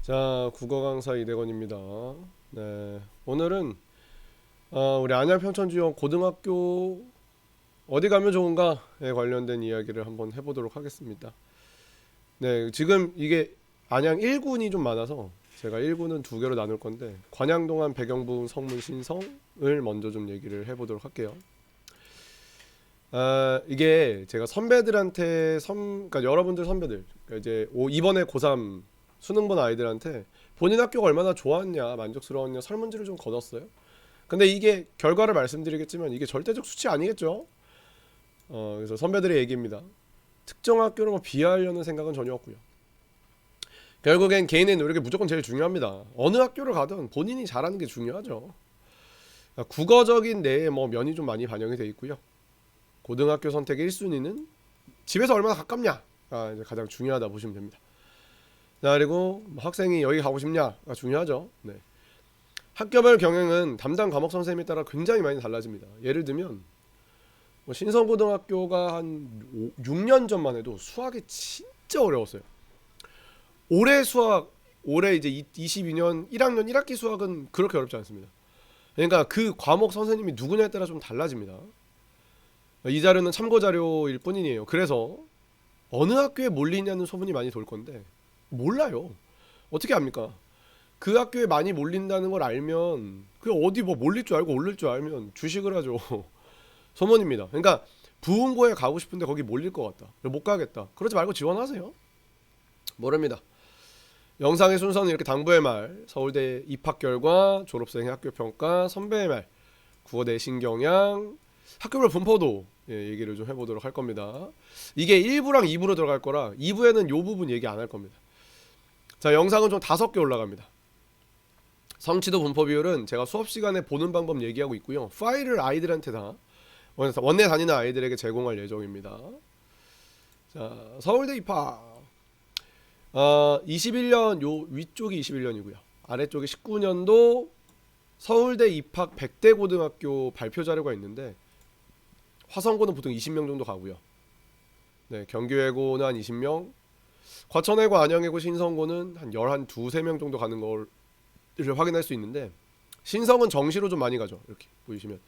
자, 국어 강사 이대건입니다. 네, 오늘은 우리 안양 평천지역 고등학교 어디 가면 좋은가에 관련된 이야기를 한번 해보도록 하겠습니다. 네, 지금 이게 안양 1군이 좀 많아서 제가 1군은 두 개로 나눌 건데 관양동안 배경부흥 성문 신성을 먼저 좀 얘기를 해보도록 할게요. 이게 제가 선배들한테 그러니까 여러분들 선배들, 그러니까 이제 이번에 고3 수능 본 아이들한테 본인 학교가 얼마나 좋았냐, 만족스러웠냐 설문지를 좀 거뒀어요. 근데 이게 결과를 말씀드리겠지만 이게 절대적 수치 아니겠죠? 그래서 선배들의 얘기입니다. 특정 학교를 뭐 비하하려는 생각은 전혀 없고요. 결국엔 개인의 노력이 무조건 제일 중요합니다. 어느 학교를 가든 본인이 잘하는 게 중요하죠. 국어적인 내에 뭐 면이 좀 많이 반영이 돼 있고요. 고등학교 선택의 1순위는 집에서 얼마나 가깝냐가 이제 가장 중요하다 보시면 됩니다. 자, 그리고 학생이 여기 가고 싶냐가 중요하죠. 네. 학교별 경영은 담당 과목 선생님에 따라 굉장히 많이 달라집니다. 예를 들면 뭐 신성고등학교가 한 6년 전만 해도 수학이 진짜 어려웠어요. 올해 이제 22년 1학년 1학기 수학은 그렇게 어렵지 않습니다. 그러니까 그 과목 선생님이 누구냐에 따라 좀 달라집니다. 이 자료는 참고 자료일 뿐이에요. 그래서 어느 학교에 몰리냐는 소문이 많이 돌 건데 몰라요. 어떻게 합니까? 그 학교에 많이 몰린다는 걸 알면 그 어디 뭐 몰릴 줄 알고 올릴 줄 알면 주식을 하죠. 소문입니다. 그러니까 부흥고에 가고 싶은데 거기 몰릴 것 같다. 못 가겠다. 그러지 말고 지원하세요. 모릅니다. 영상의 순서는 이렇게 당부의 말, 서울대 입학 결과, 졸업생의 학교 평가, 선배의 말, 국어 내신 경향, 학교별 분포도 얘기를 좀 해보도록 할 겁니다. 이게 1부랑 2부로 들어갈 거라 2부에는 요 부분 얘기 안 할 겁니다. 자, 영상은 좀 5개 올라갑니다. 성취도 분포 비율은 제가 수업 시간에 보는 방법 얘기하고 있고요. 파일을 아이들한테 다 원내 다니는 아이들에게 제공할 예정입니다. 자, 서울대 입학 21년 요 위쪽이 21년이고요. 아래쪽이 19년도 서울대 입학 100대 고등학교 발표 자료가 있는데 화성고는 보통 20명 정도 가고요. 네, 경기외고는 한 20명, 과천외고, 안양외고, 신성고는 한 11, 2-3명 정도 가는 걸 확인할 수 있는데 신성은 정시로 좀 많이 가죠. 이렇게 보이시면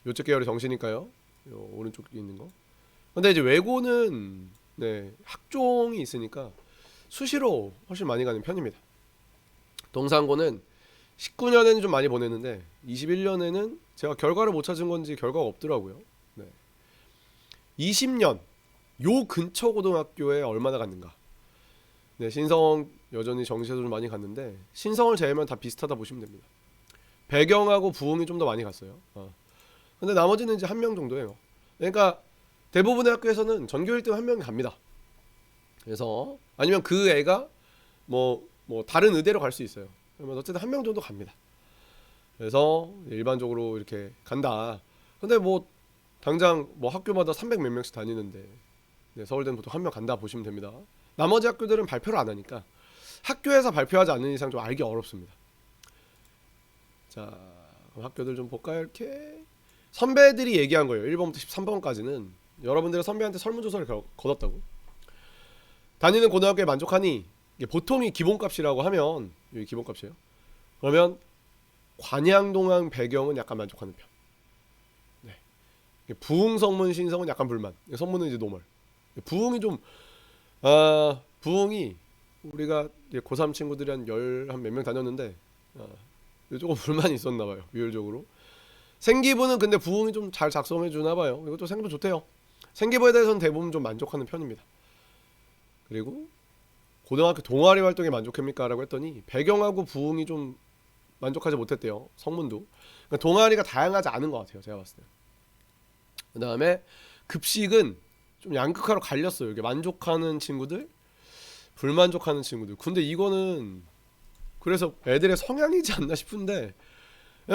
요쪽 계열이 정시니까요. 요 오른쪽에 있는 거. 근데 이제 외고는 네, 학종이 있으니까 수시로 훨씬 많이 가는 편입니다. 동산고는 19년에는 좀 많이 보냈는데 21년에는 제가 결과를 못 찾은 건지 결과가 없더라고요. 네. 20년 요 근처 고등학교에 얼마나 갔는가. 네, 신성 여전히 정시에서 좀 많이 갔는데 신성을 제외하면 다 비슷하다 보시면 됩니다. 배경하고 부흥이 좀 더 많이 갔어요. 근데 나머지는 이제 한 명 정도예요. 그러니까 대부분의 학교에서는 전교 1등 한 명이 갑니다. 그래서 아니면 그 애가 뭐 다른 의대로 갈 수 있어요. 그러면 어쨌든 한 명 정도 갑니다. 그래서 일반적으로 이렇게 간다. 근데 뭐 당장 뭐 학교마다 300 몇 명씩 다니는데 네, 서울대는 보통 한 명 간다 보시면 됩니다. 나머지 학교들은 발표를 안 하니까 학교에서 발표하지 않는 이상 좀 알기 어렵습니다. 자, 그럼 학교들 좀 볼까요? 이렇게 선배들이 얘기한 거예요. 1번부터 13번까지는 여러분들의 선배한테 설문조사를 거뒀다고. 다니는 고등학교에 만족하니 이게 보통이 기본값이라고 하면 여기 기본값이에요. 그러면 관양동안 배경은 약간 만족하는 편. 네. 부흥성문 신성은 약간 불만. 성문은 이제 노멀. 부흥이 좀 부흥이 우리가 고3 친구들이 한 몇 명 다녔는데 조금 불만이 있었나 봐요. 비율적으로. 생기부는 근데 부흥이 좀 잘 작성해 주나 봐요. 이것도 생기부 좋대요. 생기부에 대해서는 대부분 좀 만족하는 편입니다. 그리고 고등학교 동아리 활동에 만족합니까? 라고 했더니 배경하고 부흥이 좀 만족하지 못했대요. 성문도. 그러니까 동아리가 다양하지 않은 것 같아요. 제가 봤을 때. 그 다음에 급식은 좀 양극화로 갈렸어요. 이게 만족하는 친구들, 불만족하는 친구들. 근데 이거는 그래서 애들의 성향이지 않나 싶은데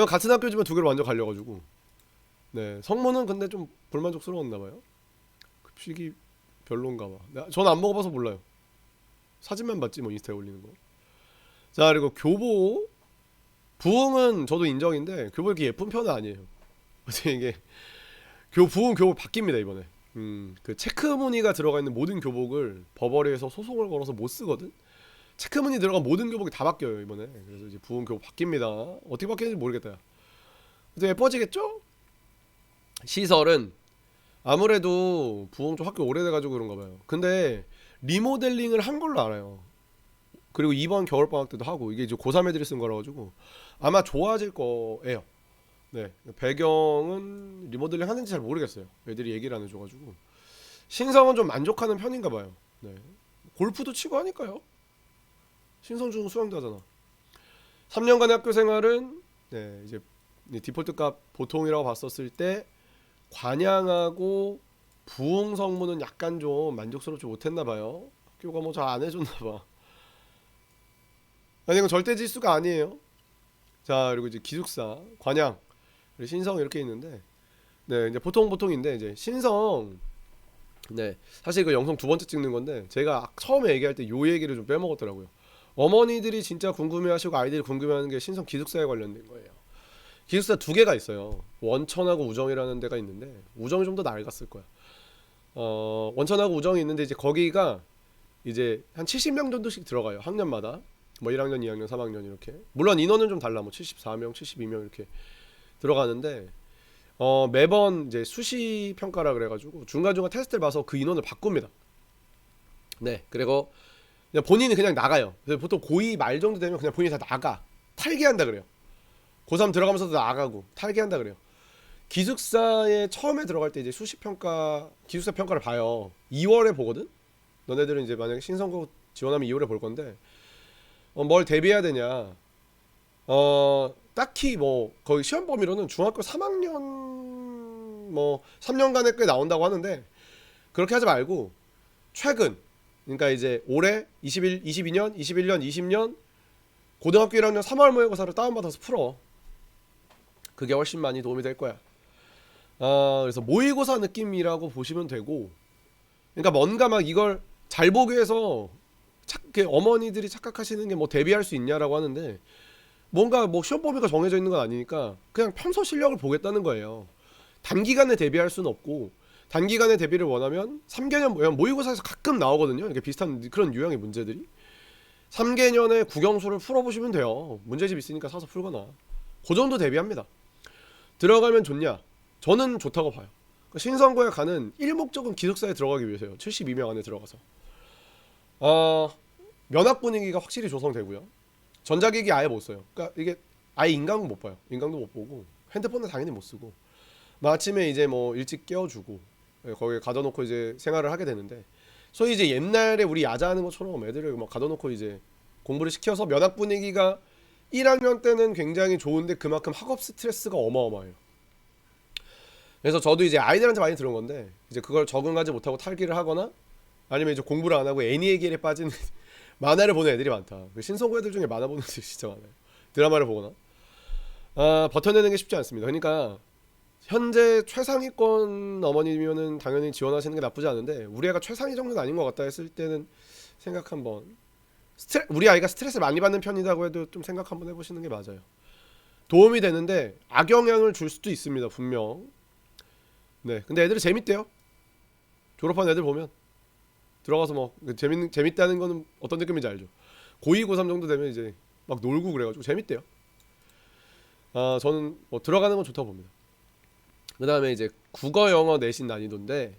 같은 학교지만 두 개로 완전 갈려가지고 네, 성문은 근데 좀 불만족스러웠나 봐요. 급식이 별론가 봐. 저는 안 먹어봐서 몰라요. 사진만 봤지 뭐 인스타에 올리는 거. 자, 그리고 교보 부흥은 저도 인정인데 교보 이렇게 예쁜 편은 아니에요. 이게 부흥 교복 바뀝니다 이번에. 그 체크 무늬가 들어가 있는 모든 교복을 버버리에서 소송을 걸어서 못 쓰거든. 체크무늬 들어간 모든 교복이 다 바뀌어요 이번에. 그래서 이제 부흥 교복 바뀝니다. 어떻게 바뀌는지 모르겠다. 그래도 예뻐지겠죠? 시설은 아무래도 부흥 좀 학교 오래돼가지고 그런가 봐요. 근데 리모델링을 한 걸로 알아요. 그리고 이번 겨울방학 때도 하고, 이게 이제 고3 애들이 쓴 거라 가지고 아마 좋아질 거예요. 네, 배경은 리모델링 하는지 잘 모르겠어요. 애들이 얘기를 안 해줘가지고. 신성은 좀 만족하는 편인가 봐요. 네, 골프도 치고 하니까요. 신성 중 수영도 하잖아. 3년간의 학교 생활은 네, 이제 디폴트 값 보통이라고 봤었을 때 관양하고 부흥 성무는 약간 좀 만족스럽지 못했나 봐요. 학교가 뭐 잘 안 해줬나 봐. 아니 이건 절대 지수가 아니에요. 자, 그리고 이제 기숙사, 관양, 그리고 신성 이렇게 있는데, 네, 이제 보통인데 이제 신성, 네, 사실 이거 영상 두 번째 찍는 건데 제가 처음에 얘기할 때 요 얘기를 좀 빼먹었더라고요. 어머니들이 진짜 궁금해하시고 아이들이 궁금해하는 게 신성 기숙사에 관련된 거예요. 기숙사 두 개가 있어요. 원천하고 우정이라는 데가 있는데 우정이 좀 더 낡았을 거야. 원천하고 우정이 있는데 이제 거기가 이제 한 70명 정도씩 들어가요. 학년마다. 뭐 1학년, 2학년, 3학년 이렇게. 물론 인원은 좀 달라. 뭐 74명, 72명 이렇게 들어가는데 매번 이제 수시 평가라 그래가지고 중간중간 테스트를 봐서 그 인원을 바꿉니다. 네, 그리고 그냥 본인이 그냥 나가요. 그래서 보통 고2 말 정도 되면 그냥 본인이 다 나가. 탈기한다 그래요. 고3 들어가면서도 나가고 탈기한다 그래요. 기숙사에 처음에 들어갈 때 이제 수시 평가, 기숙사 평가를 봐요. 2월에 보거든. 너네들은 이제 만약에 신성고 지원하면 2월에 볼 건데 뭘 대비해야 되냐? 딱히 뭐 거의 시험 범위로는 중학교 3학년 뭐 3년간에 꽤 나온다고 하는데 그렇게 하지 말고 최근, 그러니까 이제 올해 22년, 21년, 20년 고등학교 1학년 3월 모의고사를 다운받아서 풀어. 그게 훨씬 많이 도움이 될 거야. 그래서 모의고사 느낌이라고 보시면 되고, 그러니까 뭔가 막 이걸 잘 보기 위해서 어머니들이 착각하시는 게 뭐 대비할 수 있냐라고 하는데 뭔가 뭐 시험 범위가 정해져 있는 건 아니니까 그냥 평소 실력을 보겠다는 거예요. 단기간에 대비할 수는 없고, 단기간에 대비를 원하면 3개년 모의고사에서 가끔 나오거든요. 이게 비슷한 그런 유형의 문제들이. 3개년에 국영수를 풀어보시면 돼요. 문제집 있으니까 사서 풀거나. 그 정도 대비합니다. 들어가면 좋냐? 저는 좋다고 봐요. 신성고에 가는 일목적은 기숙사에 들어가기 위해서요. 72명 안에 들어가서. 면학 분위기가 확실히 조성되고요. 전자기기 아예 못 써요. 그러니까 이게 아예 인강도 못 봐요. 인강도 못 보고 핸드폰은 당연히 못 쓰고, 아침에 이제 뭐 일찍 깨워주고 거기에 가둬놓고 이제 생활을 하게 되는데, 소위 이제 옛날에 우리 야자하는 것처럼 애들을 막 가둬놓고 이제 공부를 시켜서 면학 분위기가 1학년 때는 굉장히 좋은데 그만큼 학업 스트레스가 어마어마해요. 그래서 저도 이제 아이들한테 많이 들은 건데 이제 그걸 적응하지 못하고 탈기를 하거나 아니면 이제 공부를 안 하고 애니의 길에 빠지는 만화를 보는 애들이 많다. 신성고 애들 중에 만화 보는 애들이 진짜 많아요. 드라마를 보거나. 버텨내는 게 쉽지 않습니다. 그러니까 현재 최상위권 어머님이면은 당연히 지원하시는 게 나쁘지 않은데, 우리 애가 최상위 정도는 아닌 것 같다 했을 때는 생각 한번, 우리 아이가 스트레스를 많이 받는 편이라고 해도 좀 생각 한번 해보시는 게 맞아요. 도움이 되는데 악영향을 줄 수도 있습니다, 분명. 네, 근데 애들이 재밌대요. 졸업한 애들 보면 들어가서 뭐 재밌다는 거는 어떤 느낌인지 알죠. 고2, 고3 정도 되면 이제 막 놀고 그래가지고 재밌대요. 저는 뭐 들어가는 건 좋다고 봅니다. 그 다음에 이제 국어 영어 내신 난이도인데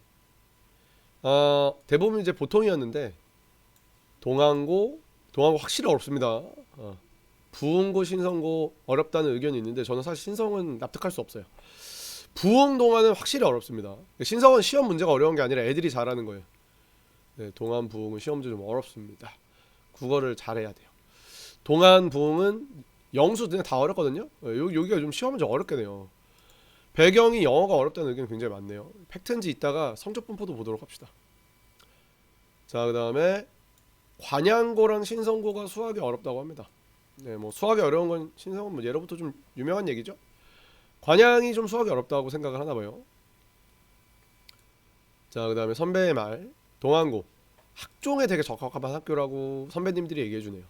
대부분 이제 보통이었는데 동안고 확실히 어렵습니다. 부흥고 신성고 어렵다는 의견이 있는데 저는 사실 신성은 납득할 수 없어요. 부흥 동안은 확실히 어렵습니다. 신성은 시험 문제가 어려운 게 아니라 애들이 잘하는 거예요. 네, 동안 부흥은 시험 문제 좀 어렵습니다. 국어를 잘해야 돼요. 동안 부흥은 영수 그냥 다 어렵거든요. 여기가 좀 시험 문제 어렵게 돼요. 배경이 영어가 어렵다는 의견이 굉장히 많네요. 팩트인지 이따가 성적 분포도 보도록 합시다. 자, 그 다음에 관양고랑 신성고가 수학이 어렵다고 합니다. 네, 뭐 수학이 어려운 건 신성은 뭐 예로부터 좀 유명한 얘기죠. 관양이 좀 수학이 어렵다고 생각을 하나 봐요. 자, 그 다음에 선배의 말, 동안고 학종에 되게 적합한 학교라고 선배님들이 얘기해 주네요.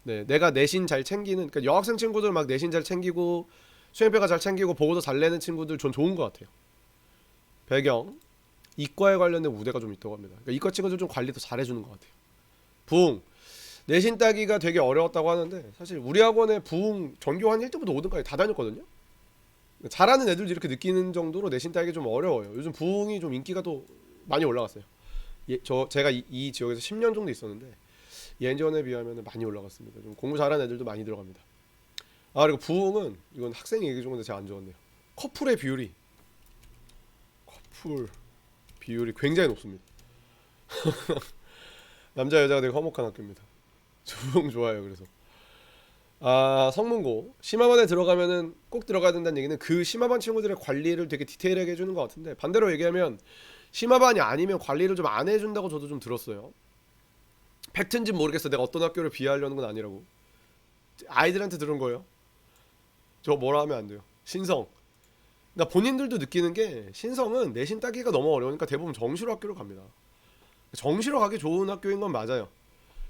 네, 내가 내신 잘 챙기는, 그러니까 여학생 친구들 막 내신 잘 챙기고 수행평가 잘 챙기고 보고도 잘 내는 친구들 전 좋은 것 같아요. 배경, 이과에 관련된 우대가 좀 있다고 합니다. 그러니까 이과 친구들 좀 관리도 잘 해주는 것 같아요. 부흥, 내신 따기가 되게 어려웠다고 하는데 사실 우리 학원에 부흥 전교 한 1등부터 5등까지 다 다녔거든요. 잘하는 애들도 이렇게 느끼는 정도로 내신 따기 좀 어려워요. 요즘 부흥이 좀 인기가 또 많이 올라갔어요. 제가 이 지역에서 10년 정도 있었는데 예전에 비하면 많이 올라갔습니다. 좀 공부 잘하는 애들도 많이 들어갑니다. 아 그리고 부흥은 이건 학생이 얘기 준 건데 제가 안 좋았네요. 커플의 비율이 굉장히 높습니다. 남자 여자가 되게 화목한 학교입니다. 부흥 좋아요. 그래서 성문고 심화반에 들어가면은 꼭 들어가야 된다는 얘기는 그 심화반 친구들의 관리를 되게 디테일하게 해주는 것 같은데 반대로 얘기하면 심화반이 아니면 관리를 좀 안 해준다고 저도 좀 들었어요. 팩트인지 모르겠어. 내가 어떤 학교를 비하하려는 건 아니라고. 아이들한테 들은 거예요. 저 뭐라 하면 안 돼요. 신성. 그러니까 본인들도 느끼는 게 신성은 내신 따기가 너무 어려우니까 대부분 정시로 학교를 갑니다. 정시로 가기 좋은 학교인 건 맞아요.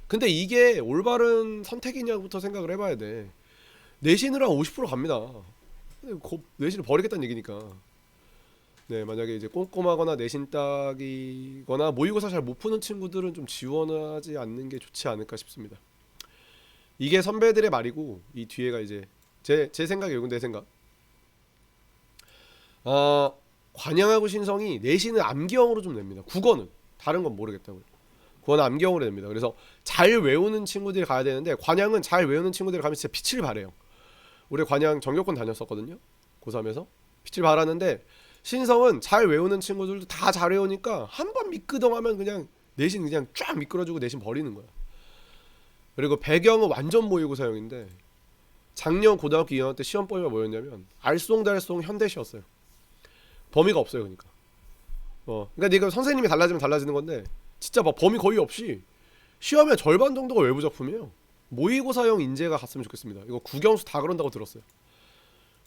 근데 이게 올바른 선택이냐부터 생각을 해봐야 돼. 내신으로 한 50% 갑니다. 내신을 버리겠다는 얘기니까. 네, 만약에 이제 꼼꼼하거나 내신 따기거나 모의고사 잘 못 푸는 친구들은 좀 지원하지 않는 게 좋지 않을까 싶습니다. 이게 선배들의 말이고 이 뒤에가 이제 제 생각이에요. 이건 내 생각. 관양하고 신성이 내신은 암기형으로 좀 냅니다. 국어는 다른 건 모르겠다고요. 국어는 암기형으로 냅니다. 그래서 잘 외우는 친구들이 가야 되는데 관양은 잘 외우는 친구들이 가면 진짜 빛을 발해요. 우리 관양 전교권 다녔었거든요. 고3에서 빛을 발하는데 신성은 잘 외우는 친구들도 다 잘 외우니까 한 번 미끄덩하면 그냥 내신 그냥 쫙 미끄러지고 내신 버리는 거야. 그리고 배경은 완전 모의고사형인데 작년 고등학교 2학년 때 시험 범위가 뭐였냐면 알쏭달쏭 현대시였어요. 범위가 없어요. 그러니까 네가 선생님이 달라지면 달라지는 건데 진짜 막 범위 거의 없이 시험의 절반 정도가 외부 작품이에요. 모의고사형 인재가 갔으면 좋겠습니다. 이거 국영수 다 그런다고 들었어요.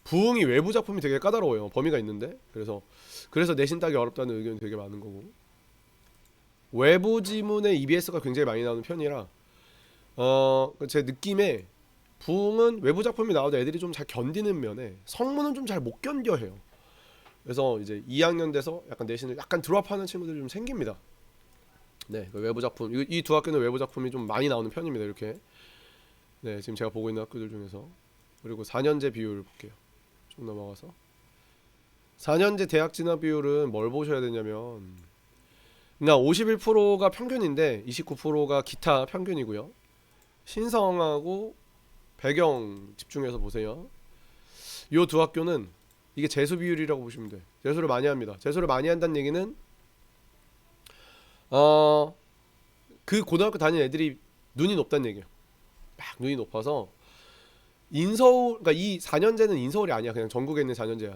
부흥이 외부 작품이 되게 까다로워요. 범위가 있는데 그래서 내신 따기 어렵다는 의견이 되게 많은 거고 외부 지문에 EBS가 굉장히 많이 나오는 편이라 제 느낌에 부흥은 외부 작품이 나와도 애들이 좀 잘 견디는 면에 성문은 좀 잘 못 견뎌 해요. 그래서 이제 2학년 돼서 약간 내신을 약간 드롭하는 친구들이 좀 생깁니다. 네, 그 외부 작품 이 두 학교는 외부 작품이 좀 많이 나오는 편입니다. 이렇게 네 지금 제가 보고 있는 학교들 중에서 그리고 4년제 비율 볼게요. 좀 넘어가서 4년제 대학 진학 비율은 뭘 보셔야 되냐면 그러니까 51%가 평균인데 29%가 기타 평균이고요. 신성하고 배경 집중해서 보세요. 이 두 학교는 이게 재수 비율이라고 보시면 돼. 재수를 많이 합니다. 재수를 많이 한다는 얘기는 그 고등학교 다니는 애들이 눈이 높다는 얘기예요. 막 눈이 높아서 인서울 그러니까 이 4년제는 인서울이 아니야. 그냥 전국에 있는 4년제야.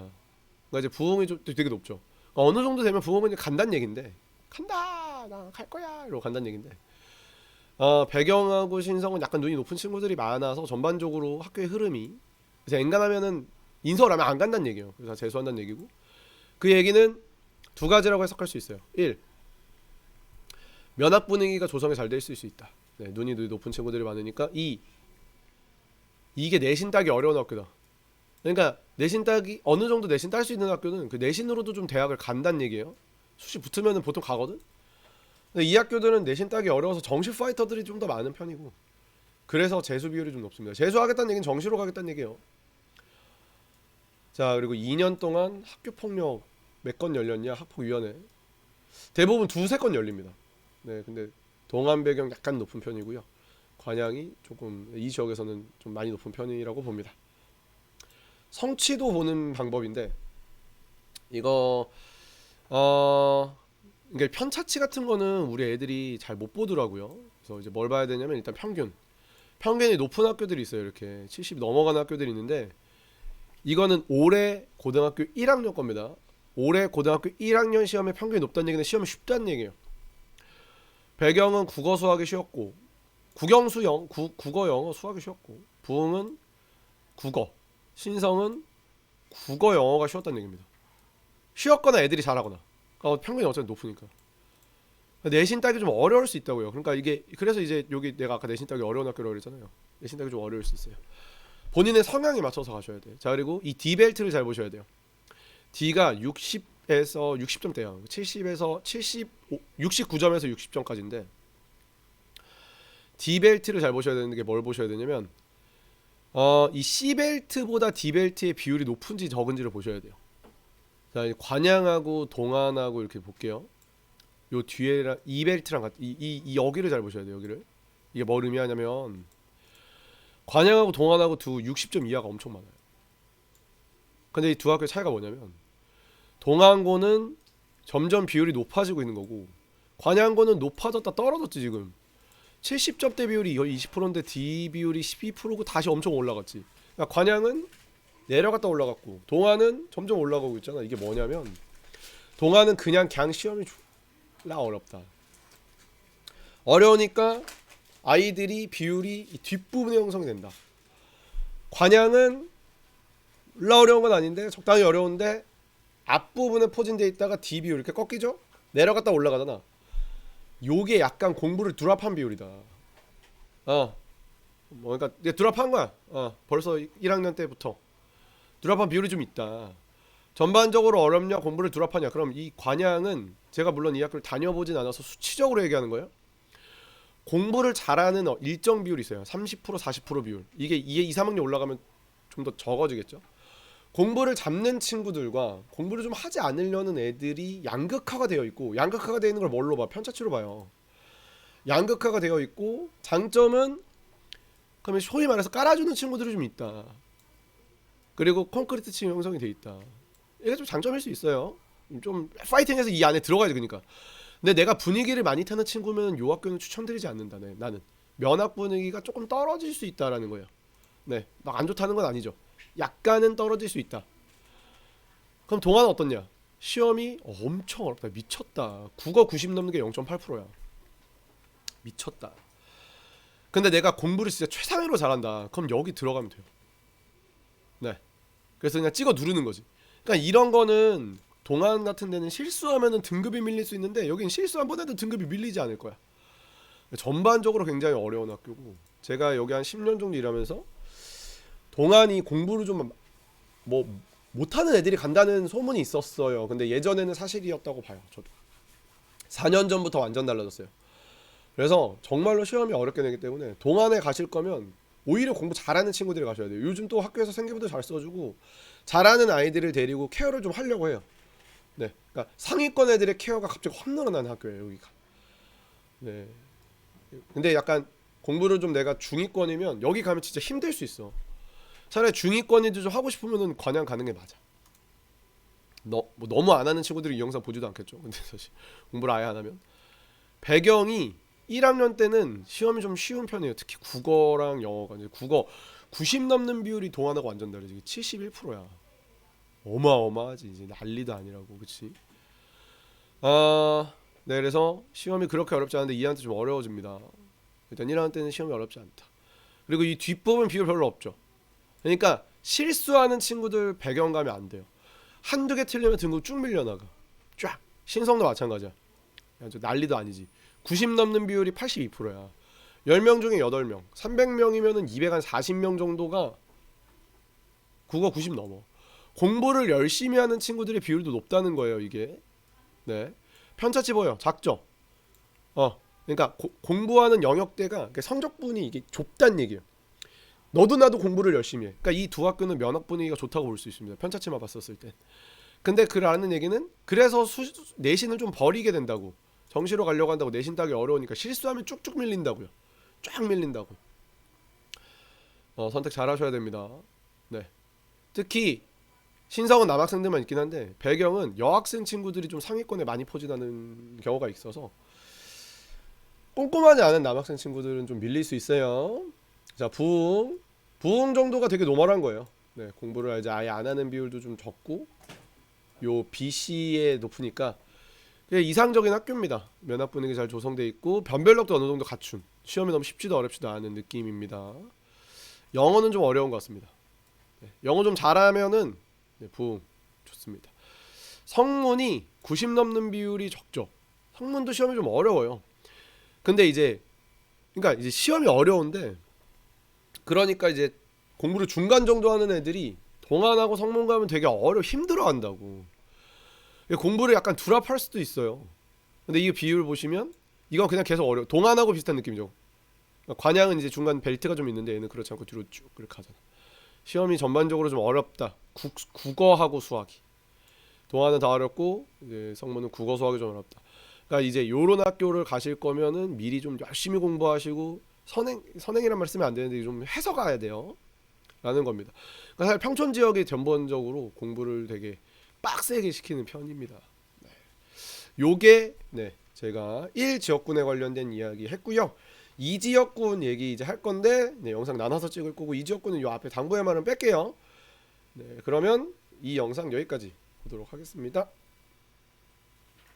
그러니까 이제 부흥이 좀 되게 높죠. 그러니까 어느 정도 되면 부흥은 간다는 얘긴데 간다 나 갈 거야 이러고 간다는 얘긴데 배경하고 신성은 약간 눈이 높은 친구들이 많아서 전반적으로 학교의 흐름이 그래서 엔간하면은 인서울 하면 안 간다는 얘기예요. 그래서 재수한다는 얘기고 그 얘기는 두 가지라고 해석할 수 있어요. 1. 면학 분위기가 조성이 잘 돼 있을 수 있다. 네, 눈이 높은 친구들이 많으니까 2. 이게 내신 따기 어려운 학교다. 그러니까 내신 따기 어느 정도 내신 딸 수 있는 학교는 그 내신으로도 좀 대학을 간다는 얘기예요. 수시 붙으면은 보통 가거든. 근데 이 학교들은 내신 따기 어려워서 정시 파이터들이 좀 더 많은 편이고 그래서 재수 비율이 좀 높습니다. 재수하겠다는 얘기는 정시로 가겠다는 얘기예요. 자 그리고 2년 동안 학교 폭력 몇 건 열렸냐 학폭위원회 대부분 두세 건 열립니다. 네 근데 동안 배경 약간 높은 편이고요. 관양이 조금 이 지역에서는 좀 많이 높은 편이라고 봅니다. 성취도 보는 방법인데 이거 이게 편차치 같은 거는 우리 애들이 잘 못 보더라고요. 그래서 이제 뭘 봐야 되냐면 일단 평균이 높은 학교들이 있어요. 이렇게 70 넘어가는 학교들이 있는데 이거는 올해 고등학교 1학년 겁니다. 올해 고등학교 1학년 시험의 평균이 높다는 얘기는 시험이 쉽다는 얘기예요. 배경은 국어 수학이 쉬웠고 국영수 국어 영어 수학이 쉬웠고 부흥은 국어 신성은 국어 영어가 쉬웠다는 얘기입니다. 쉬웠거나 애들이 잘하거나 평균이 어차피 높으니까 내신 따기 좀 어려울 수 있다고요. 그러니까 이게 그래서 이제 여기 내가 아까 내신 따기 어려운 학교라고 그랬잖아요. 내신 따기 좀 어려울 수 있어요. 본인의 성향에 맞춰서 가셔야 돼요. 자 그리고 이 D벨트를 잘 보셔야 돼요. D가 60에서 60점대야. 70에서 69점에서 60점까지인데 D벨트를 잘 보셔야 되는 게 뭘 보셔야 되냐면 이 C벨트보다 D벨트의 비율이 높은지 적은지를 보셔야 돼요. 자, 관양하고 동안하고 이렇게 볼게요. 요 뒤에랑 E벨트랑 이 여기를 잘 보셔야 돼요. 여기를. 이게 뭘 의미하냐면 관양하고 동안하고 두 60점 이하가 엄청 많아요. 근데 이 두 학교의 차이가 뭐냐면 동안고는 점점 비율이 높아지고 있는 거고 관양고는 높아졌다 떨어졌지. 지금 70점대 비율이 20%인데 D 비율이 12%고 다시 엄청 올라갔지. 그러니까 관양은 내려갔다 올라갔고 동안은 점점 올라가고 있잖아. 이게 뭐냐면 동안은 그냥 시험이 졸라 어렵다. 어려우니까 아이들이 비율이 이 뒷부분에 형성이 된다. 관양은 졸라 어려운 건 아닌데 적당히 어려운데 앞부분에 포진돼 있다가 D 비율 이렇게 꺾이죠? 내려갔다 올라가잖아. 요게 약간 공부를 드랍한 비율이다. 뭐 그러니까 드랍한 거야. 벌써 1학년 때부터 드랍한 비율이 좀 있다. 전반적으로 어렵냐 공부를 드랍하냐. 그럼 이 관양은 제가 물론 이 학교를 다녀보진 않아서 수치적으로 얘기하는 거예요. 공부를 잘하는 일정 비율이 있어요. 30% 40% 비율. 이게 2, 3학년 올라가면 좀 더 적어지겠죠. 공부를 잡는 친구들과 공부를 좀 하지 않으려는 애들이 양극화가 되어 있고, 양극화가 되어 있는 걸 뭘로 봐? 편차치로 봐요. 양극화가 되어 있고 장점은 그러면 소위 말해서 깔아주는 친구들이 좀 있다. 그리고 콘크리트 층 형성이 돼 있다. 이게 좀 장점일 수 있어요. 좀 파이팅해서 이 안에 들어가야지. 그러니까 근데 내가 분위기를 많이 타는 친구면 요 학교는 추천드리지 않는다. 네, 나는 면학 분위기가 조금 떨어질 수 있다라는 거예요. 네, 막 안 좋다는 건 아니죠. 약간은 떨어질 수 있다. 그럼 동아는 어떻냐? 시험이 엄청 어렵다. 미쳤다. 국어 90 넘는 게 0.8%야. 미쳤다. 근데 내가 공부를 진짜 최상위로 잘한다. 그럼 여기 들어가면 돼요. 네. 그래서 그냥 찍어 누르는 거지. 그러니까 이런 거는 동안 같은 데는 실수하면은 등급이 밀릴 수 있는데 여긴 실수 한 번 해도 등급이 밀리지 않을 거야. 전반적으로 굉장히 어려운 학교고, 제가 여기 한 10년 정도 일하면서 동안이 공부를 좀 뭐 못하는 애들이 간다는 소문이 있었어요. 근데 예전에는 사실이었다고 봐요. 저도 4년 전부터 완전 달라졌어요. 그래서 정말로 시험이 어렵게 되기 때문에 동안에 가실 거면 오히려 공부 잘하는 친구들이 가셔야 돼요. 요즘 또 학교에서 생기부도 잘 써주고 잘하는 아이들을 데리고 케어를 좀 하려고 해요. 네, 그러니까 상위권 애들의 케어가 갑자기 확 늘어나는 학교예요, 여기가. 네. 근데 약간 공부를 좀 내가 중위권이면 여기 가면 진짜 힘들 수 있어. 차라리 중위권이도 좀 하고 싶으면은 관양 가는 게 맞아. 뭐 너무 안 하는 친구들이 이 영상 보지도 않겠죠. 근데 사실 공부를 아예 안 하면 배경이 1학년 때는 시험이 좀 쉬운 편이에요. 특히 국어랑 영어가. 이제 국어 90 넘는 비율이 동안하고 완전 다르지. 71%야. 어마어마하지. 이제 난리도 아니라고. 그치? 네, 그래서 시험이 그렇게 어렵지 않은데 2학년 때 좀 어려워집니다. 일단 1학년 때는 시험이 어렵지 않다. 그리고 이 뒷부분 비율 별로 없죠. 그러니까 실수하는 친구들 배경 가면 안 돼요. 한두 개 틀리면 등급 쭉 밀려나가. 쫙. 신성도 마찬가지야. 난리도 아니지. 90 넘는 비율이 82%야. 10명 중에 8명. 300명이면은 240명 정도가 국어 90 넘어. 공부를 열심히 하는 친구들의 비율도 높다는 거예요, 이게. 네. 편차치 보여. 작죠? 그러니까 공부하는 영역대가, 그러니까 성적분이 이게 좁다는 얘기예요. 너도 나도 공부를 열심히 해. 그러니까 이 두 학교는 면학 분위기가 좋다고 볼 수 있습니다. 편차치만 봤었을 때. 근데 그라는 얘기는 그래서 내신을 좀 버리게 된다고. 정시로 가려고 한다고 내신 따기 어려우니까 실수하면 쭉쭉 밀린다고요. 쫙 밀린다고. 선택 잘 하셔야 됩니다. 네. 특히 신성은 남학생들만 있긴 한데 배경은 여학생 친구들이 좀 상위권에 많이 포진하는 경우가 있어서 꼼꼼하지 않은 남학생 친구들은 좀 밀릴 수 있어요. 자, 부흥 정도가 되게 노멀한 거예요. 네, 공부를 이제 아예 안 하는 비율도 좀 적고 요 BC에 높으니까 이상적인 학교입니다. 면학 분위기 잘 조성돼 있고 변별력도 어느 정도 갖춘, 시험이 너무 쉽지도 어렵지도 않은 느낌입니다. 영어는 좀 어려운 것 같습니다. 네, 영어 좀 잘하면은 부흥 좋습니다. 성문이 90 넘는 비율이 적죠. 성문도 시험이 좀 어려워요. 근데 이제 그러니까 이제 시험이 어려운데, 그러니까 이제 공부를 중간 정도 하는 애들이 동안하고 성문 가면 되게 힘들어 한다고. 공부를 약간 두랍할 수도 있어요. 근데 이 비율 보시면 이건 그냥 계속 동안하고 비슷한 느낌이죠. 관양은 이제 중간 벨트가 좀 있는데 얘는 그렇지 않고 뒤로 쭉 이렇게 가잖아. 시험이 전반적으로 좀 어렵다. 국어하고 수학이. 동화는 다 어렵고 이제 성문은 국어 수학이 좀 어렵다. 그러니까 이제 요런 학교를 가실 거면은 미리 좀 열심히 공부하시고 선행이란 말 쓰면 안 되는데 좀 해서 가야 돼요. 라는 겁니다. 그러니까 사실 평촌 지역이 전반적으로 공부를 되게 빡세게 시키는 편입니다. 네. 요게 네, 제가 1지역군에 관련된 이야기 했고요. 2지역군 얘기 이제 할 건데 네, 영상 나눠서 찍을 거고 2지역군은 요 앞에 당부의 말은 뺄게요. 네, 그러면 이 영상 여기까지 보도록 하겠습니다.